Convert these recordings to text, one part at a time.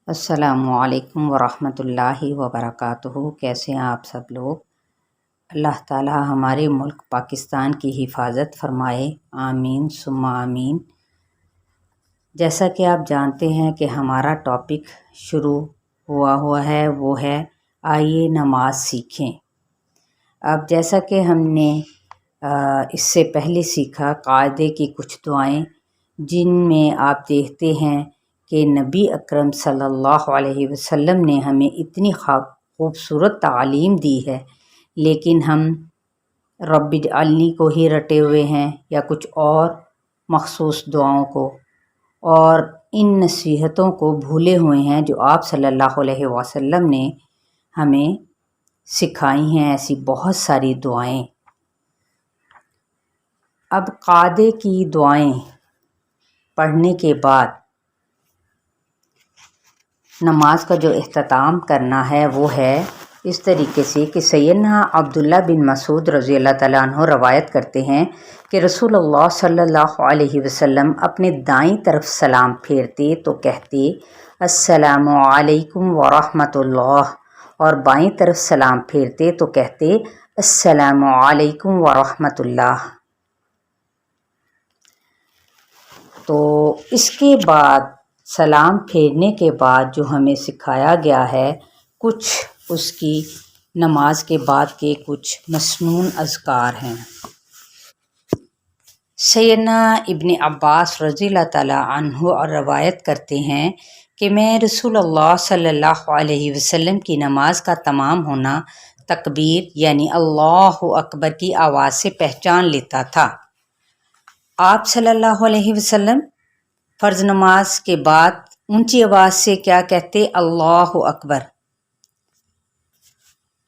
السلام علیکم ورحمۃ اللہ وبرکاتہ۔ کیسے ہیں آپ سب لوگ؟ اللہ تعالی ہمارے ملک پاکستان کی حفاظت فرمائے، آمین ثم آمین۔ جیسا کہ آپ جانتے ہیں کہ ہمارا ٹاپک شروع ہوا ہے، وہ ہے آئیے نماز سیکھیں۔ اب جیسا کہ ہم نے اس سے پہلے سیکھا قاعدے کی کچھ دعائیں، جن میں آپ دیکھتے ہیں کہ نبی اکرم صلی اللہ علیہ وسلم نے ہمیں اتنی خوبصورت تعلیم دی ہے، لیکن ہم رب اجعلنی کو ہی رٹے ہوئے ہیں یا کچھ اور مخصوص دعاؤں کو، اور ان نصیحتوں کو بھولے ہوئے ہیں جو آپ صلی اللہ علیہ وسلم نے ہمیں سکھائی ہیں، ایسی بہت ساری دعائیں۔ اب قاعدے کی دعائیں پڑھنے کے بعد نماز کا جو اختتام کرنا ہے وہ ہے اس طریقے سے کہ سیدنا عبداللہ بن مسعود رضی اللہ تعالیٰ عنہ روایت کرتے ہیں کہ رسول اللہ صلی اللہ علیہ وسلم اپنے دائیں طرف سلام پھیرتے تو کہتے السلام علیکم ورحمۃ اللہ، اور بائیں طرف سلام پھیرتے تو کہتے السلام علیکم ورحمۃ اللہ۔ تو اس کے بعد سلام پھیرنے کے بعد جو ہمیں سکھایا گیا ہے، کچھ اس کی نماز کے بعد کے کچھ مسنون اذکار ہیں۔ سیدنا ابن عباس رضی اللہ تعالیٰ عنہ اور روایت کرتے ہیں کہ میں رسول اللہ صلی اللہ علیہ وسلم کی نماز کا تمام ہونا تکبیر یعنی اللہ اکبر کی آواز سے پہچان لیتا تھا۔ آپ صلی اللہ علیہ وسلم فرض نماز کے بعد اونچی آواز سے کیا کہتے؟ اللہ اکبر۔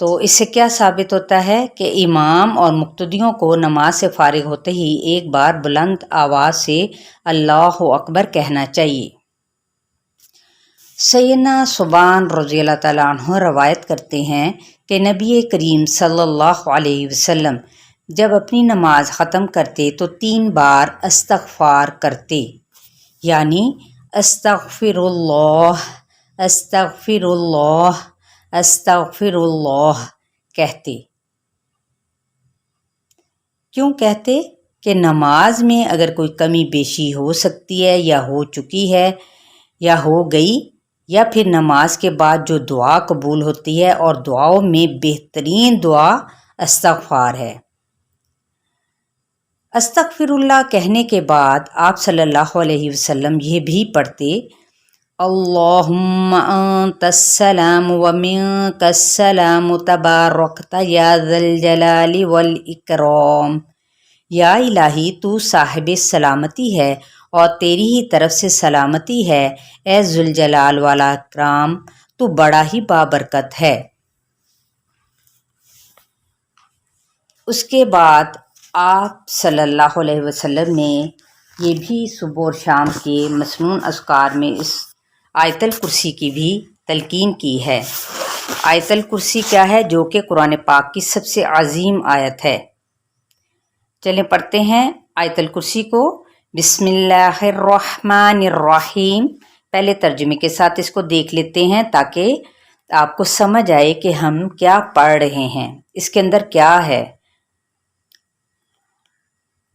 تو اس سے کیا ثابت ہوتا ہے کہ امام اور مقتدیوں کو نماز سے فارغ ہوتے ہی ایک بار بلند آواز سے اللہ اکبر کہنا چاہیے۔ سیدنا ثوبان رضی اللہ تعالیٰ عنہ روایت کرتے ہیں کہ نبی کریم صلی اللہ علیہ وسلم جب اپنی نماز ختم کرتے تو 3 بار استغفار کرتے، یعنی استغفر اللہ استغفر اللہ استغفر اللہ کہتے۔ کیوں کہتے؟ کہ نماز میں اگر کوئی کمی بیشی ہو سکتی ہے یا ہو چکی ہے یا ہو گئی، یا پھر نماز کے بعد جو دعا قبول ہوتی ہے، اور دعاؤں میں بہترین دعا استغفار ہے۔ استغفر اللہ کہنے کے بعد آپ صلی اللہ علیہ وسلم یہ بھی پڑھتے اللہم انت السلام ومنک السلام تبارکت یا ذا الجلال والاکرام، یا الہی تو صاحب سلامتی ہے اور تیری ہی طرف سے سلامتی ہے، اے ذوالجلال والا اکرام تو بڑا ہی بابرکت ہے۔ اس کے بعد آپ صلی اللہ علیہ وسلم نے یہ بھی صبح اور شام کے مسنون اذکار میں اس آیت الکرسی کی بھی تلقین کی ہے۔ آیت الکرسی کیا ہے؟ جو کہ قرآن پاک کی سب سے عظیم آیت ہے۔ چلیں پڑھتے ہیں آیت الکرسی کو۔ بسم اللہ الرحمن الرحیم۔ پہلے ترجمے کے ساتھ اس کو دیکھ لیتے ہیں تاکہ آپ کو سمجھ آئے کہ ہم کیا پڑھ رہے ہیں، اس کے اندر کیا ہے۔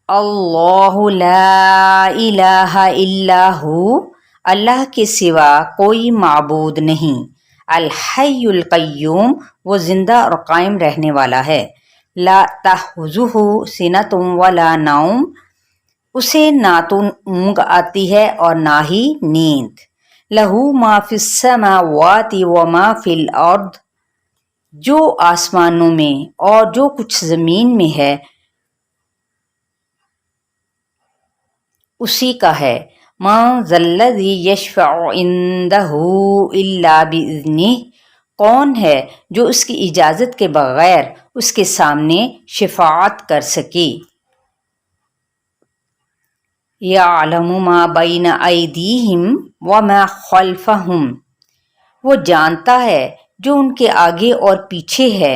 اللہ لا الہ الا ہو، اللہ کے سوا کوئی معبود نہیں۔ الحی القیوم، وہ زندہ اور قائم رہنے والا ہے۔ لا تأخذہ سنۃ ولا نوم، اسے نہ تو اونگ آتی ہے اور نہ ہی نیند۔ لہ ما فی السماوات وما فی الارض، جو آسمانوں میں اور جو کچھ زمین میں ہے اسی کا ہے۔ من ذا الذی یشفع عندہ الا باذنہ، کون ہے جو اس کی اجازت کے بغیر اس کے سامنے شفاعت کر سکے۔ یعلم ما بین ایدیہم وما خلفہم، وہ جانتا ہے جو ان کے آگے اور پیچھے ہے۔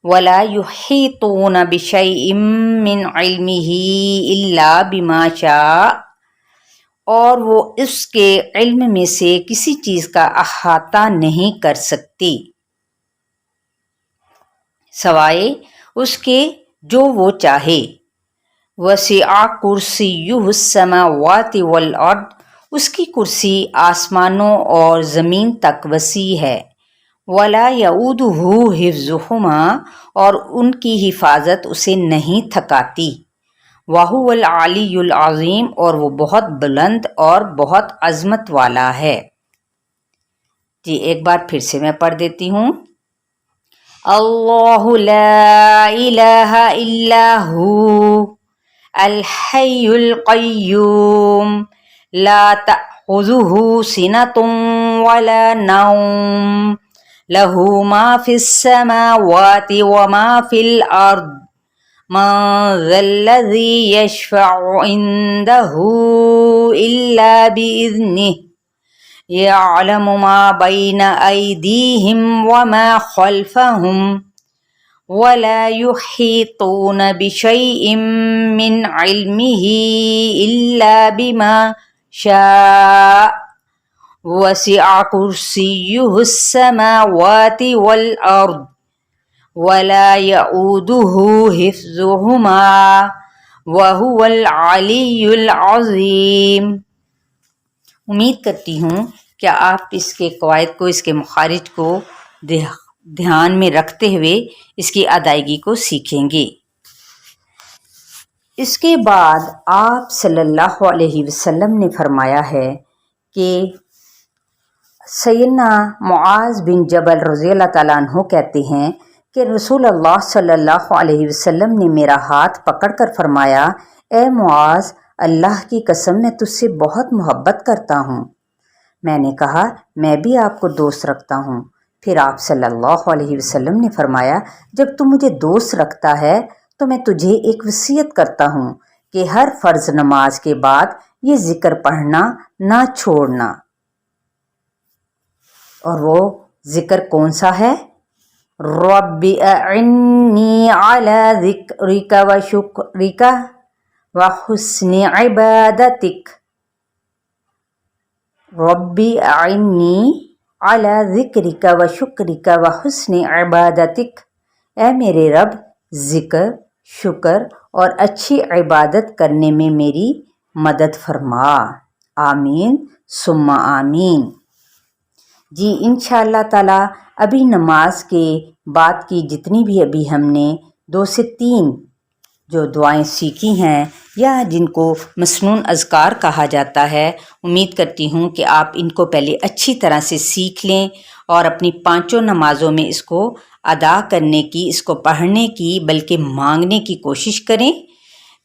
ولا یحیطون بشیء من علمہ الا بما شاء، اور وہ اس کے علم میں سے کسی چیز کا احاطہ نہیں کر سکتی سوائے اس کے جو وہ چاہے۔ وسع کرسیہ السماوات والارض، اس کی کرسی آسمانوں اور زمین تک وسیع ہے۔ ولا یعودہ حفظہما، اور ان کی حفاظت اسے نہیں تھکاتی۔ وہو العلی العظیم، اور وہ بہت بلند اور بہت عظمت والا ہے۔ جی ایک بار پھر سے میں پڑھ دیتی ہوں۔ اللہ لا الہ الا ہو الحی القیوم لا تأخذہ سنۃ ولا نوم لہ ما فی السماوات وما فی الارض من ذا الذی یشفع عندہ الا بإذنہ یعلم ما بین ایدیہم وما خلفہم ولا یحیطون بشیء من علمہ الا بما شاء وسع کرسیہ السماوات والارض ولا یعودہ حفظہما وہو العلی العظیم۔ امید کرتی ہوں کہ آپ اس کے قواعد کو، اس کے مخارج کو دھیان میں رکھتے ہوئے اس کی ادائیگی کو سیکھیں گے۔ اس کے بعد آپ صلی اللہ علیہ وسلم نے فرمایا ہے کہ سیدنا معاذ بن جبل رضی اللہ تعالیٰ عنہ کہتے ہیں کہ رسول اللہ صلی اللہ علیہ وسلم نے میرا ہاتھ پکڑ کر فرمایا، اے معاذ، اللہ کی قسم میں تجھ سے بہت محبت کرتا ہوں۔ میں نے کہا میں بھی آپ کو دوست رکھتا ہوں۔ پھر آپ صلی اللہ علیہ وسلم نے فرمایا، جب تو مجھے دوست رکھتا ہے تو میں تجھے ایک وصیت کرتا ہوں کہ ہر فرض نماز کے بعد یہ ذکر پڑھنا نہ چھوڑنا۔ اور وہ ذکر کون سا ہے؟ رب اعنی علی ذکرک و شکرک و حسن عبادتک۔ رب اعنی علی ذکرک و شکرک و حسن عبادتک، اے میرے رب ذکر، شکر اور اچھی عبادت کرنے میں میری مدد فرما۔ آمین ثم آمین۔ جی انشاءاللہ تعالی ابھی نماز کے بعد کی جتنی بھی ابھی ہم نے 2 سے 3 جو دعائیں سیکھی ہیں یا جن کو مسنون اذکار کہا جاتا ہے، امید کرتی ہوں کہ آپ ان کو پہلے اچھی طرح سے سیکھ لیں اور اپنی 5 نمازوں میں اس کو ادا کرنے کی، اس کو پڑھنے کی بلکہ مانگنے کی کوشش کریں۔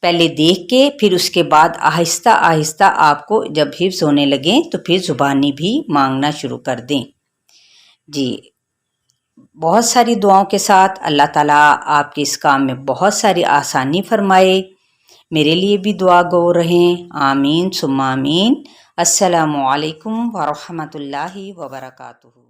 پہلے دیکھ کے پھر اس کے بعد آہستہ آہستہ آپ کو جب حفظ ہونے لگیں تو پھر زبانی بھی مانگنا شروع کر دیں۔ جی بہت ساری دعاؤں کے ساتھ اللہ تعالیٰ آپ کے اس کام میں بہت ساری آسانی فرمائے۔ میرے لیے بھی دعا گو رہیں۔ آمین ثم آمین۔ السلام علیکم ورحمۃ اللہ وبرکاتہ۔